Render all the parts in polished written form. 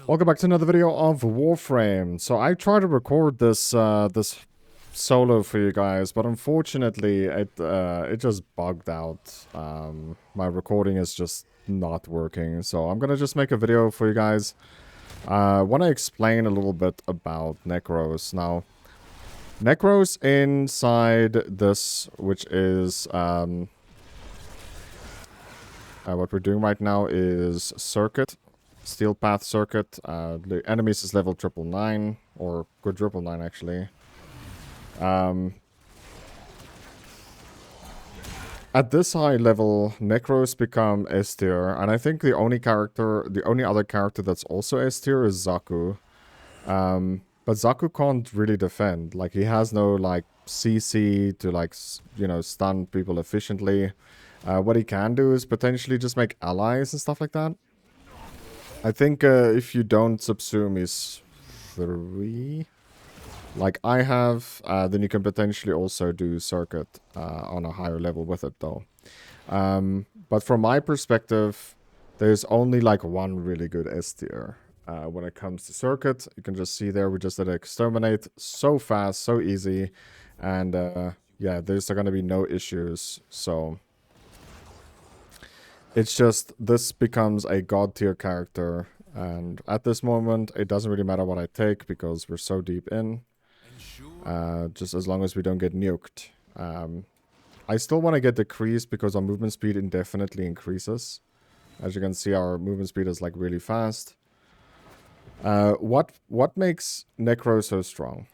Welcome back to another video of Warframe. So I tried to record this this solo for you guys, but unfortunately it just bugged out. My recording is just not working, so I'm gonna just make a video for you guys. I want to explain a little bit about Nekros. Now, Nekros inside this, which is what we're doing right now, is Circuit. Steel Path Circuit. The enemies is level 999, or quadruple 9 actually. At this high level, Nekros become S tier, and I think the only other character that's also S tier is Zaku. But Zaku can't really defend. Like, he has no like CC to like stun people efficiently. What he can do is potentially just make allies and stuff like that. I think if you don't subsume his 3, like I have, then you can potentially also do Circuit on a higher level with it though. But from my perspective, there's only like one really good S tier when it comes to Circuit. You can just see there, we just did Exterminate so fast, so easy. And yeah, there's going to be no issues, so... It's just, this becomes a god tier character, and at this moment, it doesn't really matter what I take, because we're so deep in, just as long as we don't get nuked. I still want to get decreased, because our movement speed indefinitely increases. As you can see, our movement speed is like really fast. What makes Nekros so strong?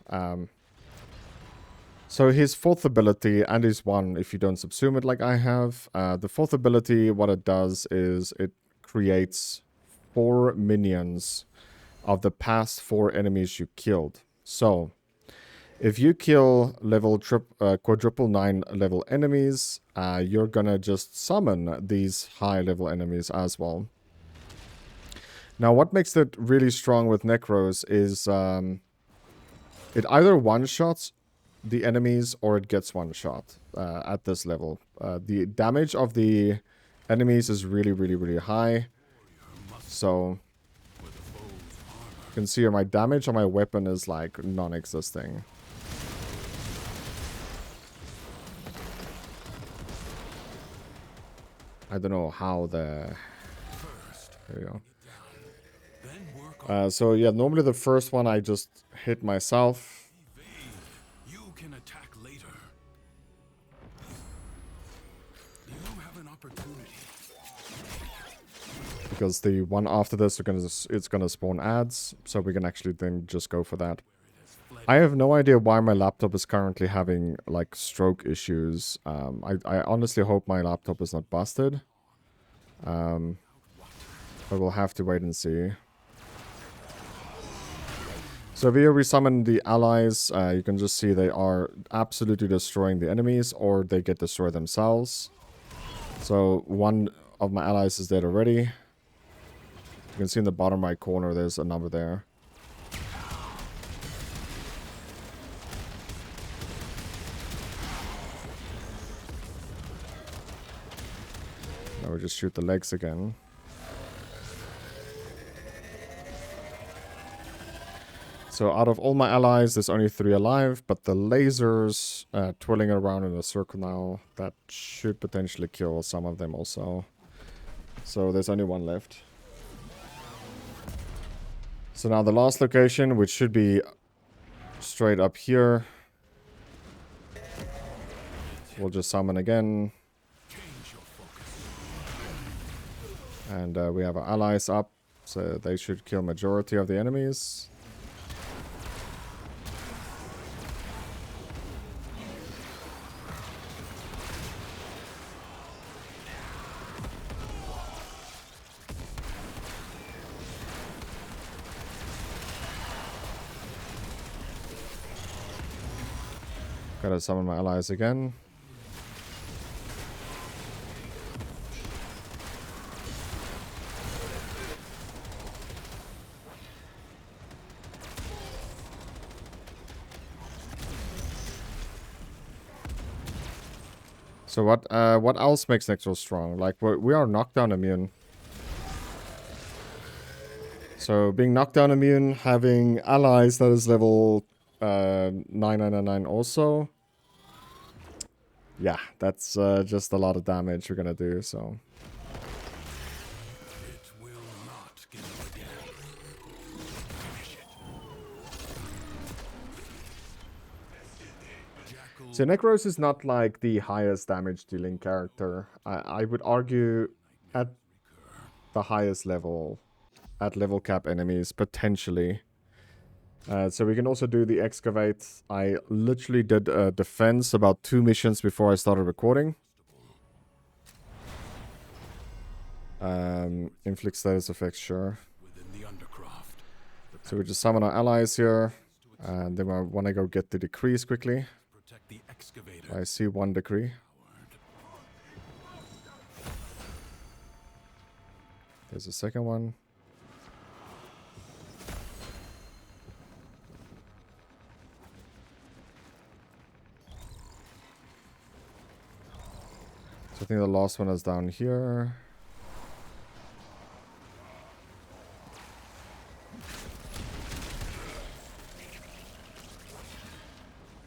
So his 4th ability, and his 1 if you don't subsume it like I have. The 4th ability, what it does is it creates 4 minions of the past 4 enemies you killed. So, if you kill level quadruple 9 level enemies, you're gonna just summon these high level enemies as well. Now, what makes it really strong with Nekros is it either one-shots the enemies or it gets one shot at this level. The damage of the enemies is really high. So you can see here my damage on my weapon is like non-existing. I don't know how the... There you go. So yeah, normally the first one I just hit myself. Because the one after this, it's gonna spawn ads, so we can actually then just go for that. I have no idea why my laptop is currently having like stroke issues. I honestly hope my laptop is not busted. But we'll have to wait and see. So here we summon the allies. You can just see they are absolutely destroying the enemies, or they get destroyed themselves. So one of my allies is dead already. You can see in the bottom right corner, there's a number there. Now we just shoot the legs again. So out of all my allies, there's only 3 alive, but the lasers twirling around in a circle now, that should potentially kill some of them also. So there's only 1 left. So now the last location, which should be straight up here. We'll just summon again. And we have our allies up, so they should kill majority of the enemies. Gotta summon my allies again. So what else makes Nekros strong? Like, we are knockdown immune. So being knockdown immune, having allies that is level 9999 also. Yeah, that's just a lot of damage we're gonna do, so. It will not give up again. Finish it. Jackal So Nekros is not like the highest damage dealing character. I would argue at the highest level, at level cap enemies, potentially. So we can also do the excavate. I literally did a defense about 2 missions before I started recording. Inflict status effects, sure. within the undercroft. So we just summon our allies here. And then I want to go get the decrees quickly. Protect the excavator. I see 1 decree. There's a second one. So I think the last one is down here.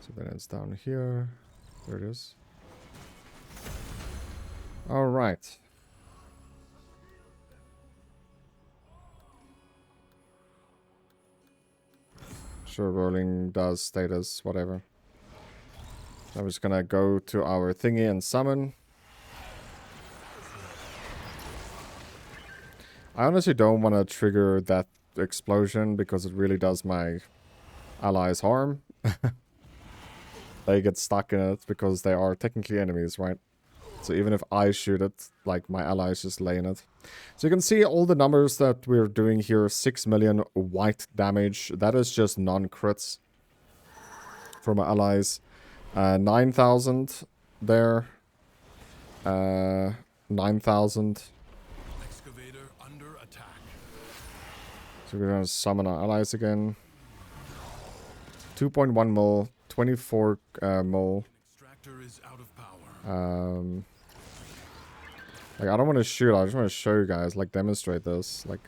So then it's down here. There it is. Alright. Sure, rolling does status, whatever. I'm just gonna go to our thingy and summon. I honestly don't want to trigger that explosion because it really does my allies harm. They get stuck in it because they are technically enemies, right? So even if I shoot it, like my allies just lay in it. So you can see all the numbers that we're doing here. 6 million white damage. That is just non-crits from our allies. 9,000 there. 9,000. Excavator under attack. So we're going to summon our allies again. 2.1 mil, 24 mil. Extractor is out of power. Like, I don't want to shoot. I just want to show you guys, like, demonstrate this. Like,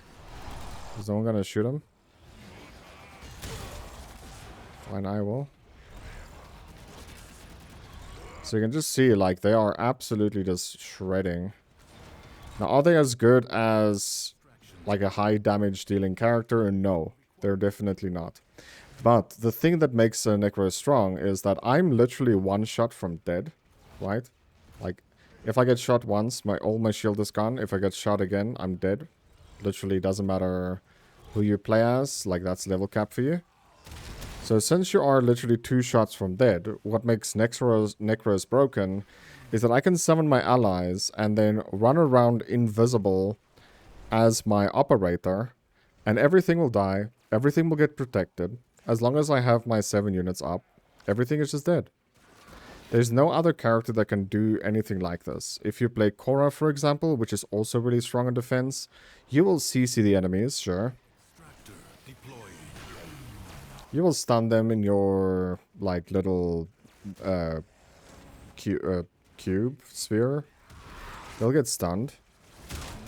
is no one going to shoot him? Fine, I will. So you can just see, like, they are absolutely just shredding. Now, are they as good as, like, a high damage dealing character? No, they're definitely not. But the thing that makes Nekros strong is that I'm literally 1 shot from dead, right? Like, if I get shot once, all my shield is gone. If I get shot again, I'm dead. Literally doesn't matter who you play as, like, that's level cap for you. So since you are literally 2 shots from dead, what makes Nekros broken is that I can summon my allies and then run around invisible as my operator, and everything will die, everything will get protected. As long as I have my 7 units up, everything is just dead. There's no other character that can do anything like this. If you play Korra, for example, which is also really strong in defense, you will CC the enemies, sure. Extractor deploying. You will stun them in your, like, little cube sphere. They'll get stunned.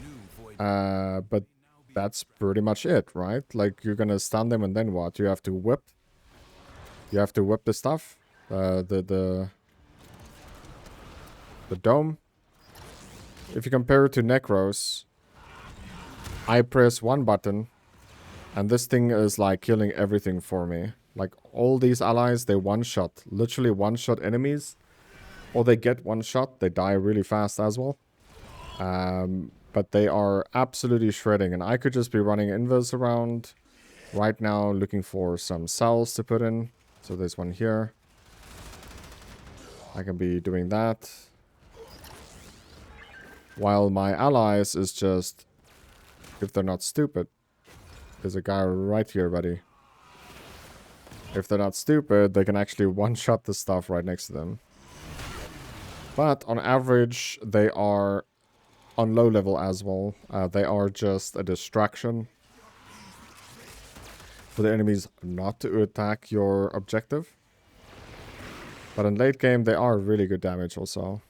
New void. But that's pretty much it, right? Like, you're gonna stun them and then what? You have to whip. You have to whip the stuff. The dome. If you compare it to Nekros, I press 1 button and this thing is like killing everything for me. Like, all these allies, they one-shot. Literally one-shot enemies. Or they get one shot. They die really fast as well. But they are absolutely shredding. And I could just be running invis around right now, looking for some cells to put in. So there's one here. I can be doing that. While my allies is just, if they're not stupid, there's a guy right here, buddy. If they're not stupid, they can actually one-shot the stuff right next to them. But on average, they are on low level as well. They are just a distraction for the enemies not to attack your objective. But in late game, they are really good damage also.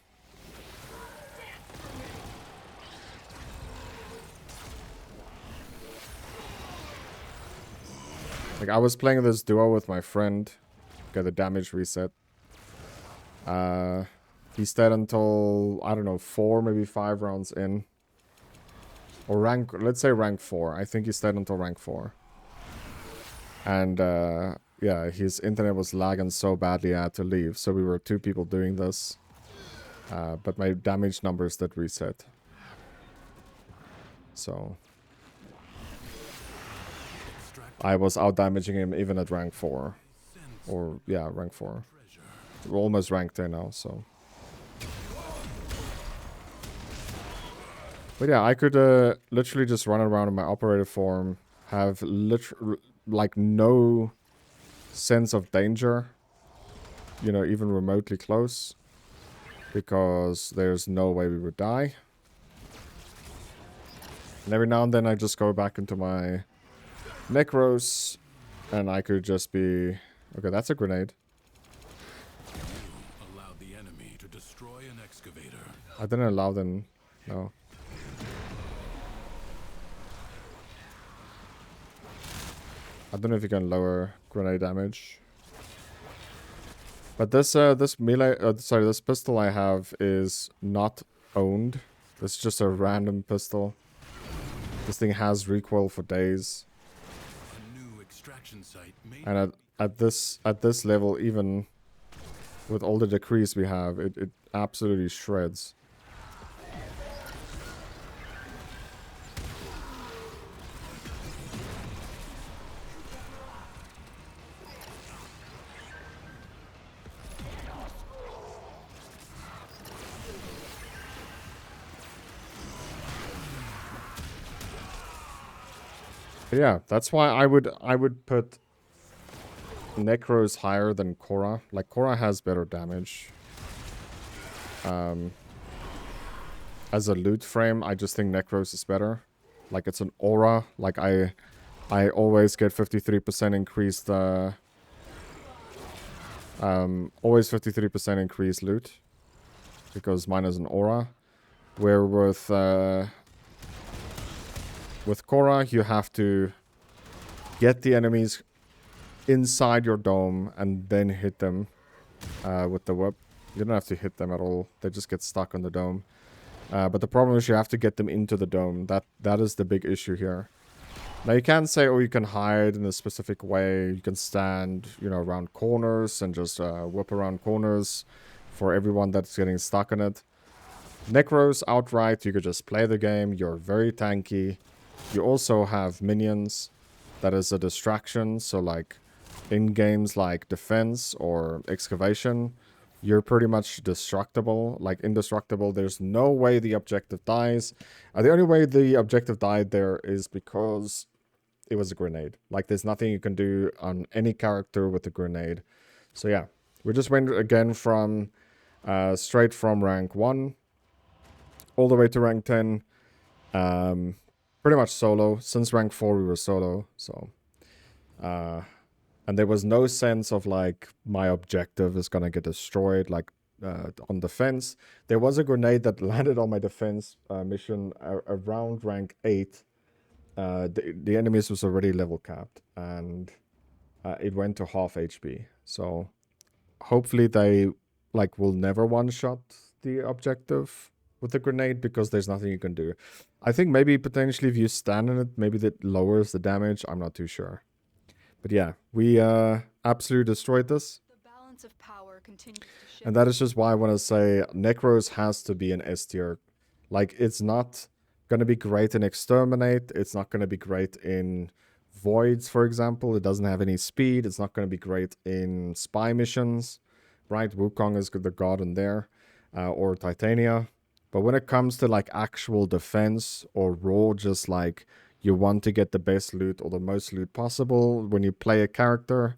Like, I was playing this duo with my friend. Get the damage reset. He stayed until, I don't know, 4, maybe 5 rounds in. Or rank, let's say rank 4. I think he stayed until rank 4. And, yeah, his internet was lagging so badly I had to leave. So we were 2 people doing this. But my damage numbers did reset. So I was out damaging him even at rank 4. Or, yeah, rank 4. We're almost ranked 10 now, so. But yeah, I could literally just run around in my operator form, have like no sense of danger, you know, even remotely close, because there's no way we would die. And every now and then I just go back into my Nekros, and I could just be... Okay, that's a grenade. You allowed the enemy to destroy an excavator. I didn't allow them, no. I don't know if you can lower grenade damage. But this this melee, this pistol I have is not owned. It's just a random pistol. This thing has recoil for days. A new extraction site may And at this level, even with all the decrees we have, it absolutely shreds. Yeah, that's why I would put Nekros higher than Korra. Like, Korra has better damage. As a loot frame, I just think Nekros is better. Like, it's an aura. Like, I always get 53% increased always 53% increased loot, because mine is an aura. Where with Korra, you have to get the enemies inside your dome and then hit them with the whip. You don't have to hit them at all. They just get stuck on the dome. But the problem is you have to get them into the dome. That is the big issue here. Now you can say, oh, you can hide in a specific way. You can stand, you know, around corners and just whip around corners for everyone that's getting stuck in it. Nekros outright, you could just play the game. You're very tanky. You also have minions. That is a distraction. So like in games like defense or excavation, you're pretty much destructible, like indestructible. There's no way the objective dies. The only way the objective died there is because it was a grenade. Like, there's nothing you can do on any character with a grenade. So yeah, we just went again from straight from rank 1 all the way to rank 10. Pretty much solo. Since rank 4 we were solo, so and there was no sense of like my objective is gonna get destroyed, like on defense. There was a grenade that landed on my defense mission around rank 8. The enemies was already level capped, and it went to half HP. So hopefully they like will never one-shot the objective with the grenade, because there's nothing you can do. I think maybe potentially if you stand in it, maybe that lowers the damage. I'm not too sure. But yeah, we absolutely destroyed this. The balance of power continues to shift. And that is just why I want to say Nekros has to be an S tier. Like, it's not going to be great in Exterminate. It's not going to be great in Voids, for example. It doesn't have any speed. It's not going to be great in Spy missions. Right? Wukong is the god in there. Or Titania. But when it comes to like actual defense or raw, just like you want to get the best loot or the most loot possible when you play a character,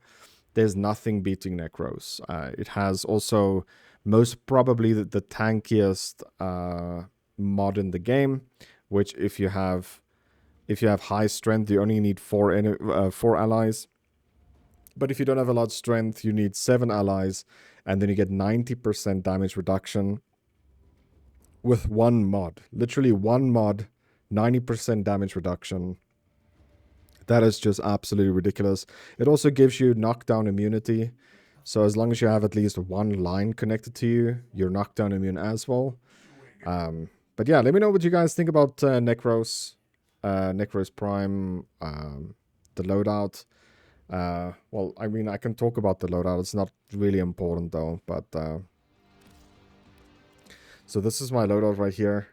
there's nothing beating Nekros. It has also most probably the tankiest mod in the game, which if you have high strength, you only need 4 allies. But if you don't have a lot of strength, you need 7 allies, and then you get 90% damage reduction with one mod. Literally one mod, 90% damage reduction. That is just absolutely ridiculous. It also gives you knockdown immunity. So as long as you have at least one line connected to you, you're knockdown immune as well. But yeah, let me know what you guys think about Nekros. Nekros Prime, the loadout. Well, I mean, I can talk about the loadout. It's not really important though, but... so this is my loadout right here.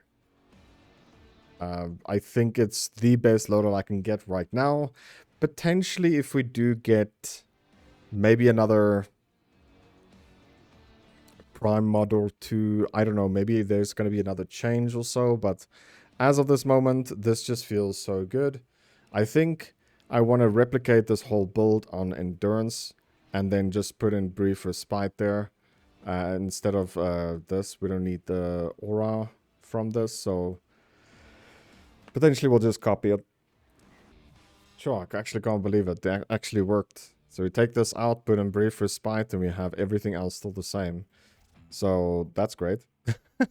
I think it's the best loadout I can get right now. Potentially, if we do get maybe another Prime mod or two, I don't know, maybe there's going to be another change or so, but as of this moment, this just feels so good. I think I want to replicate this whole build on Endurance and then just put in Brief Respite there. Instead of this, we don't need the aura from this, so potentially we'll just copy it. Sure, I actually can't believe it. That actually worked. So we take this out, put in Brief Respite, and we have everything else still the same. So that's great. I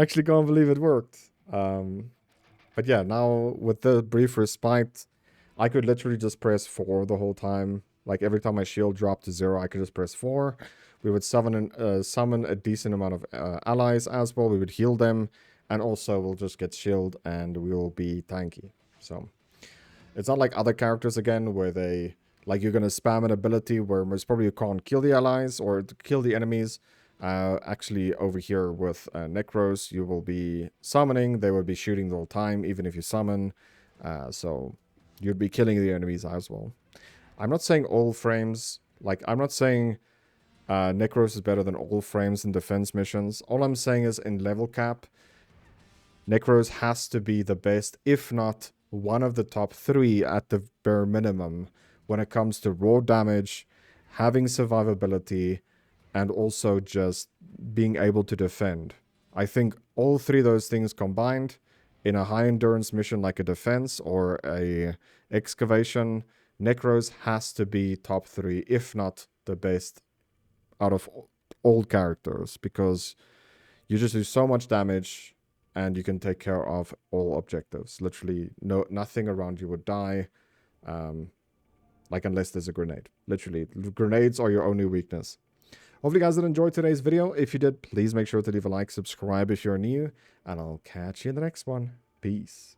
actually can't believe it worked. But yeah, now with the Brief Respite, I could literally just press 4 the whole time. Like every time my shield dropped to 0, I could just press 4. We would summon a decent amount of allies as well. We would heal them. And also we'll just get shield and we will be tanky. So it's not like other characters again where they... like you're going to spam an ability where most probably you can't kill the allies or kill the enemies. Actually, over here with Nekros, you will be summoning. They will be shooting the whole time, even if you summon. So you'd be killing the enemies as well. I'm not saying all frames... like, I'm not saying Nekros is better than all frames in defense missions. All I'm saying is in level cap, Nekros has to be the best, if not one of the top 3 at the bare minimum, when it comes to raw damage, having survivability, and also just being able to defend. I think all 3 of those things combined in a high endurance mission like a defense or a excavation, Nekros has to be top 3, if not the best out of all characters, because you just do so much damage and you can take care of all objectives. Literally, nothing around you would die. Like, unless there's a grenade. Literally, grenades are your only weakness. Hopefully you guys did enjoy today's video. If you did, please make sure to leave a like, subscribe if you're new, and I'll catch you in the next one. Peace.